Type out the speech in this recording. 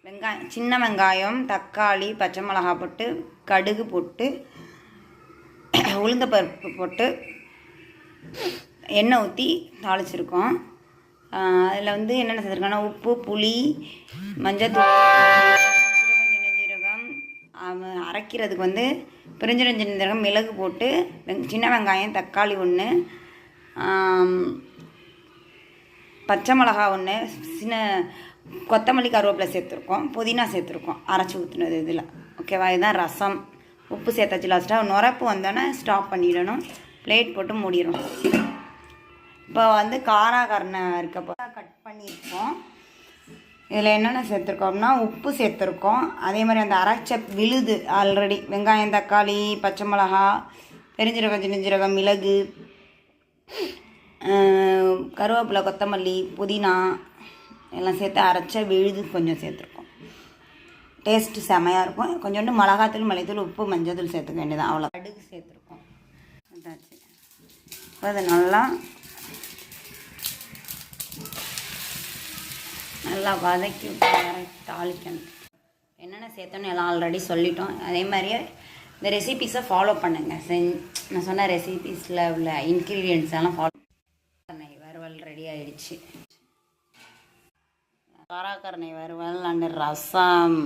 சின்ன வெங்காயம், தக்காளி, பச்சை மிளகா போட்டு, கடுகு போட்டு, உளுந்தப்பருப்பு போட்டு, எண்ணெய் ஊற்றி தாளிச்சிருக்கோம். அதில் வந்து என்னென்ன சேர்த்துருக்கோன்னா உப்பு, புளி, மஞ்சத்தூள், ஜீரகம், அரைக்கிறதுக்கு வந்து பெருஞ்சீரகம், மிளகு போட்டு, சின்ன வெங்காயம், தக்காளி 1, பச்சை மிளகா 1, சின்ன கொத்தமல்லி, கருவேப்பிலை சேர்த்துருக்கோம், புதினா சேர்த்துருக்கோம், அரைச்சி ஊற்றுனது இதில். ஓகேவா? இதுதான் ரசம். உப்பு சேர்த்தாச்சு. லாஸ்ட்டாக நுரப்பு வந்தோன்னே ஸ்டாப் பண்ணிடணும். பிளேட் போட்டு மூடிடணும். இப்போ வந்து காராகரணை இருக்கப்போ கட் பண்ணியிருக்கோம். இதில் என்னென்ன சேர்த்துருக்கோம்னா உப்பு சேர்த்துருக்கோம். அதே மாதிரி அந்த அரைச்ச விழுது ஆல்ரெடி வெங்காயம், தக்காளி, பச்சை மிளகா, பெருஞ்சீரகம், சின்னஞ்சீரகம், மிளகு, கருவேப்பிலை, கொத்தமல்லி, புதினா எல்லாம் சேர்த்து அரைச்ச விழுது கொஞ்சம் சேர்த்துருக்கோம். டேஸ்ட்டு செமையாக இருக்கும். கொஞ்சோண்டு மிளகாத்தூள், மல்லித்தூள், உப்பு, மஞ்சள் சேர்த்துக்க வேண்டியதான். அவ்வளோ. கடுகு சேர்த்துருக்கோம். அதாச்சு. இப்போ அது நல்லா வதக்கி விட்டு தாளிக்கணும். என்னென்ன சேர்த்தோன்னு எல்லாம் ஆல்ரெடி சொல்லிட்டோம். அதே மாதிரியே இந்த ரெசிபீஸை ஃபாலோ பண்ணுங்கள். நான் சொன்ன ரெசிபீஸில் உள்ள இன்க்ரீடியன்ட்ஸ் எல்லாம் ஃபாலோ பண்ண. வறுவல் ரெடி ஆகிடுச்சு. காராக்கரணை வறுவல் அண்ட் ரசம்.